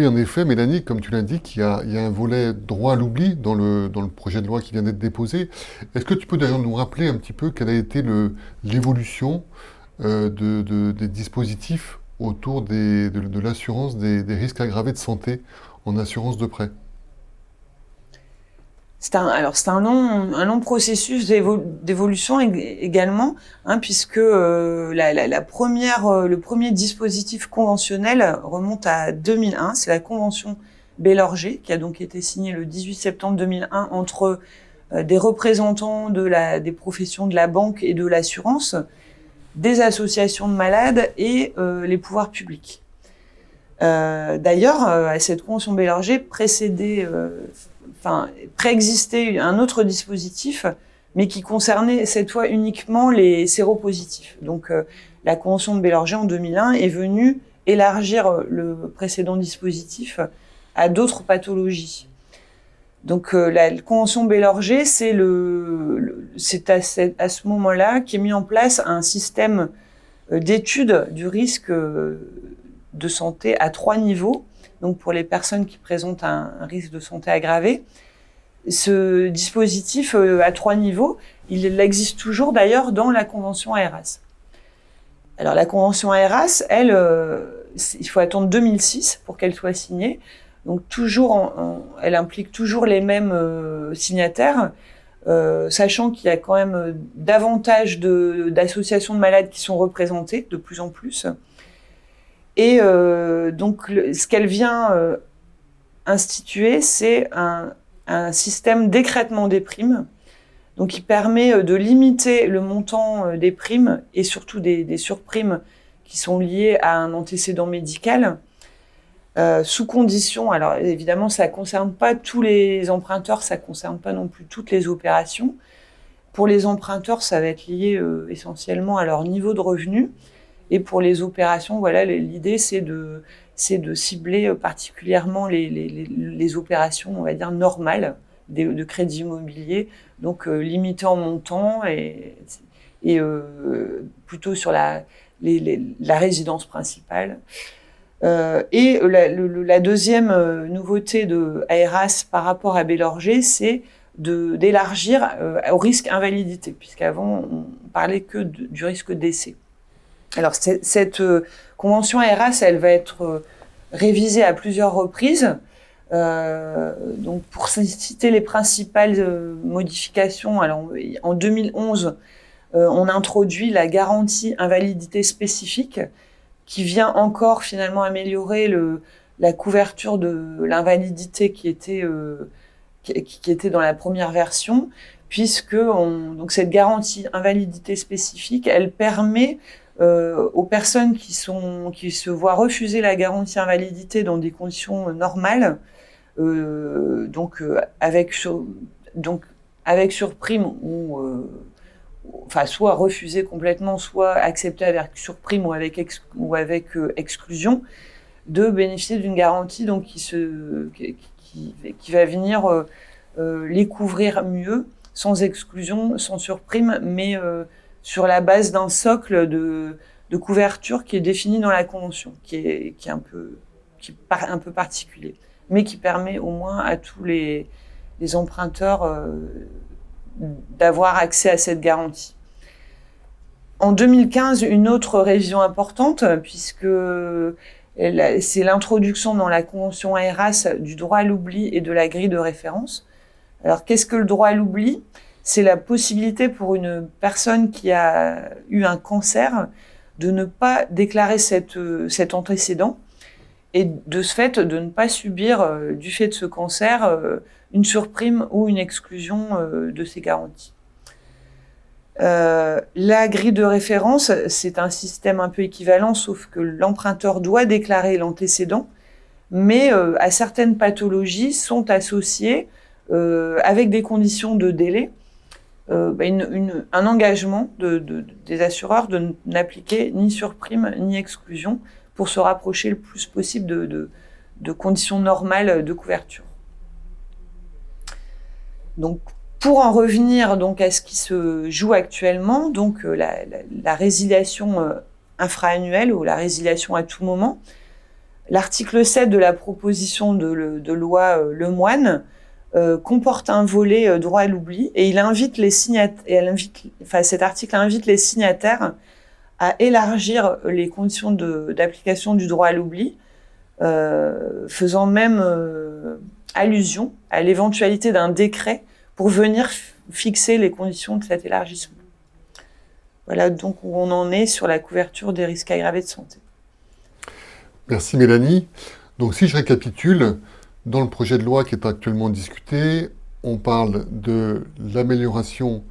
Oui, en effet, Mélanie, comme tu l'indiques, il y a un volet droit à l'oubli dans le projet de loi qui vient d'être déposé. Est-ce que tu peux d'ailleurs nous rappeler un petit peu quelle a été l'évolution des dispositifs autour de l'assurance des risques aggravés de santé en assurance de prêt? C'est un long processus d'évolution également, hein, puisque le premier dispositif conventionnel remonte à 2001. C'est la convention Bailorger qui a donc été signée le 18 septembre 2001 entre des représentants des professions de la banque et de l'assurance, des associations de malades et les pouvoirs publics. D'ailleurs, à cette convention Bailorger préexistait un autre dispositif, mais qui concernait cette fois uniquement les séropositifs. Donc, la convention de Bailorger en 2001 est venue élargir le précédent dispositif à d'autres pathologies. Donc, la convention Bailorger, c'est à ce moment-là qu'est mis en place un système d'étude du risque de santé à 3 niveaux. Donc, pour les personnes qui présentent un risque de santé aggravé. Ce dispositif à 3 niveaux, il existe toujours d'ailleurs dans la convention AERAS. Alors, la convention AERAS, elle, il faut attendre 2006 pour qu'elle soit signée. Donc, elle implique toujours les mêmes signataires, sachant qu'il y a quand même davantage d'associations de malades qui sont représentées, de plus en plus. Et donc, ce qu'elle vient instituer, c'est un système d'écrêtement des primes, donc qui permet de limiter le montant des primes et surtout des surprimes qui sont liées à un antécédent médical, sous condition. Alors évidemment, ça ne concerne pas tous les emprunteurs, ça ne concerne pas non plus toutes les opérations. Pour les emprunteurs, ça va être lié essentiellement à leur niveau de revenu. Et pour les opérations, voilà, l'idée, c'est de cibler particulièrement les opérations, on va dire, normales de crédit immobilier, donc limitées en montant et plutôt sur la résidence principale. Et la deuxième nouveauté de AERAS par rapport à Bailorger, c'est d'élargir au risque invalidité, puisqu'avant, on parlait que du risque décès. Alors, cette convention AERAS, elle va être révisée à plusieurs reprises. Donc, pour citer les principales modifications, alors, en 2011, on introduit la garantie invalidité spécifique, qui vient encore finalement améliorer la couverture de l'invalidité qui était dans la première version, puisque donc cette garantie invalidité spécifique, elle permet aux personnes qui se voient refuser la garantie invalidité dans des conditions normales, avec surprime soit refusée complètement, soit acceptée avec surprime ou avec exclusion, de bénéficier d'une garantie donc qui va venir les couvrir mieux, sans exclusion, sans surprime, mais sur la base d'un socle de couverture qui est défini dans la convention, qui est un peu particulier, mais qui permet au moins à tous les emprunteurs d'avoir accès à cette garantie. En 2015, une autre révision importante, puisque c'est l'introduction dans la convention AERAS du droit à l'oubli et de la grille de référence. Alors, qu'est-ce que le droit à l'oubli ? C'est la possibilité pour une personne qui a eu un cancer de ne pas déclarer cet antécédent et de ce fait de ne pas subir, du fait de ce cancer, une surprime ou une exclusion de ces garanties. La grille de référence, c'est un système un peu équivalent, sauf que l'emprunteur doit déclarer l'antécédent, mais à certaines pathologies sont associées, avec des conditions de délai, un engagement des assureurs de n'appliquer ni surprime ni exclusion pour se rapprocher le plus possible de conditions normales de couverture. Donc, pour en revenir donc à ce qui se joue actuellement, donc la résiliation infra-annuelle ou la résiliation à tout moment, L'article 7 de la proposition de loi Lemoine comporte un volet droit à l'oubli et il invite les cet article invite les signataires à élargir les conditions d'application du droit à l'oubli, faisant même allusion à l'éventualité d'un décret pour venir fixer les conditions de cet élargissement. Voilà donc où on en est sur la couverture des risques aggravés de santé. Merci Mélanie. Donc si je récapitule, dans le projet de loi qui est actuellement discuté, on parle de l'amélioration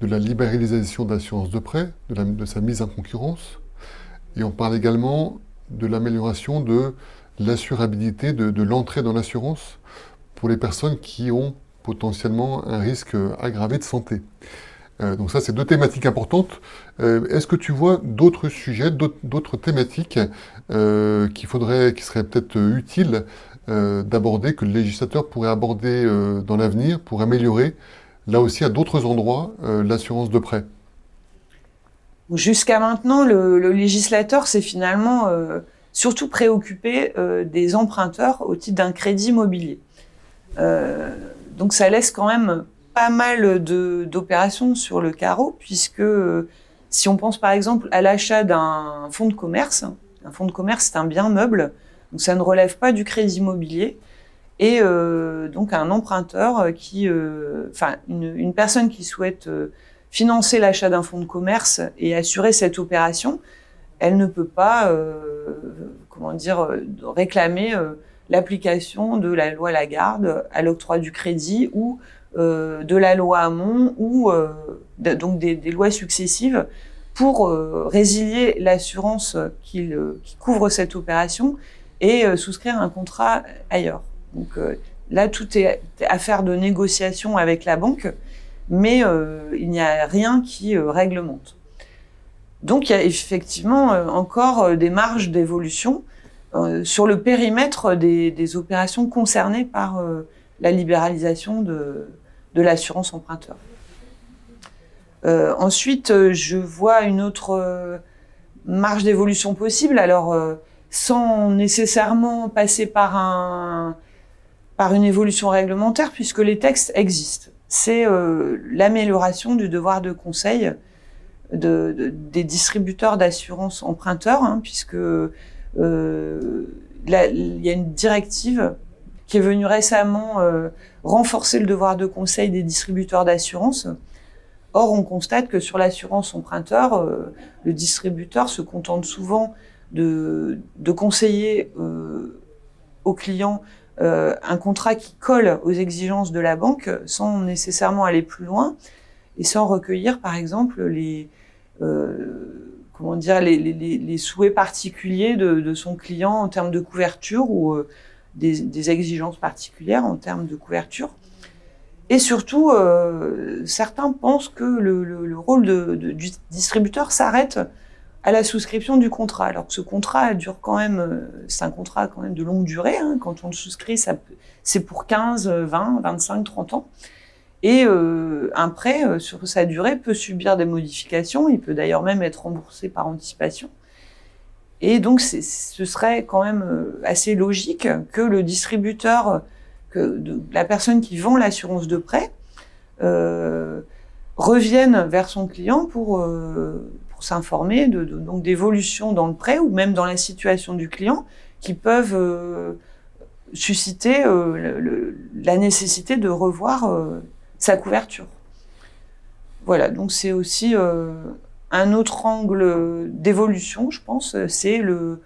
de la libéralisation de l'assurance de prêt, de sa mise en concurrence, et on parle également de l'amélioration de l'assurabilité de l'entrée dans l'assurance pour les personnes qui ont potentiellement un risque aggravé de santé. Donc ça, c'est deux thématiques importantes. Est-ce que tu vois d'autres sujets, d'autres thématiques qui seraient peut-être utiles d'aborder, que le législateur pourrait aborder dans l'avenir pour améliorer, là aussi à d'autres endroits, l'assurance de prêt? Jusqu'à maintenant, le législateur s'est finalement surtout préoccupé des emprunteurs au titre d'un crédit immobilier. Donc ça laisse quand même pas mal d'opérations sur le carreau, puisque si on pense par exemple à l'achat d'un fonds de commerce, un fonds de commerce c'est un bien meuble, donc ça ne relève pas du crédit immobilier, et donc un emprunteur une personne qui souhaite financer l'achat d'un fonds de commerce et assurer cette opération, elle ne peut pas réclamer l'application de la loi Lagarde à l'octroi du crédit ou de la loi Hamon ou donc des lois successives pour résilier l'assurance qui couvre cette opération et souscrire un contrat ailleurs. Donc là, tout est affaire de négociation avec la banque, mais il n'y a rien qui réglemente. Donc il y a effectivement encore des marges d'évolution sur le périmètre des opérations concernées par la libéralisation de l'assurance emprunteur. Ensuite, je vois une autre marge d'évolution possible, alors sans nécessairement passer par une évolution réglementaire, puisque les textes existent. C'est l'amélioration du devoir de conseil des distributeurs d'assurance emprunteurs, puisque il y a une directive qui est venue récemment renforcer le devoir de conseil des distributeurs d'assurance. Or, on constate que sur l'assurance emprunteur, le distributeur se contente souvent de conseiller aux clients un contrat qui colle aux exigences de la banque sans nécessairement aller plus loin et sans recueillir, par exemple, les souhaits particuliers de son client en termes de couverture ou des exigences particulières en termes de couverture. Et surtout, certains pensent que le rôle du distributeur s'arrête à la souscription du contrat, alors que ce contrat dure quand même, c'est un contrat quand même de longue durée, quand on le souscrit, c'est pour 15, 20, 25, 30 ans. Et un prêt, sur sa durée, peut subir des modifications, il peut d'ailleurs même être remboursé par anticipation. Et donc, ce serait quand même assez logique que le distributeur, la personne qui vend l'assurance de prêt, revienne vers son client pour s'informer donc d'évolutions dans le prêt ou même dans la situation du client qui peuvent susciter la nécessité de revoir sa couverture. Voilà, donc c'est aussi un autre angle d'évolution, je pense, c'est le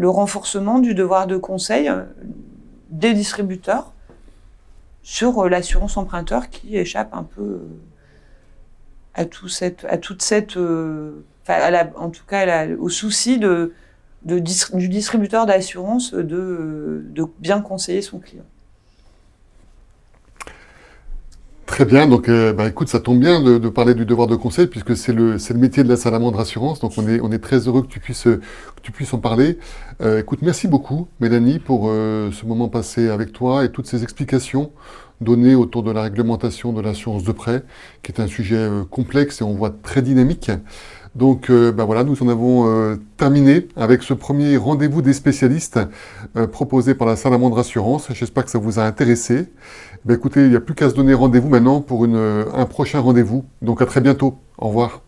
renforcement du devoir de conseil des distributeurs sur l'assurance emprunteur qui échappe un peu au souci du distributeur d'assurance de bien conseiller son client. Très bien, donc écoute, ça tombe bien de parler du devoir de conseil puisque c'est le métier de la salamandre assurance, donc on est très heureux que tu puisses en parler. Écoute, merci beaucoup Mélanie pour ce moment passé avec toi et toutes ces explications données autour de la réglementation de l'assurance de prêt, qui est un sujet complexe et on voit très dynamique. Donc voilà, nous en avons terminé avec ce premier rendez-vous des spécialistes proposé par la Salamandre Assurance. J'espère que ça vous a intéressé. Écoutez, il n'y a plus qu'à se donner rendez-vous maintenant pour un prochain rendez-vous. Donc à très bientôt. Au revoir.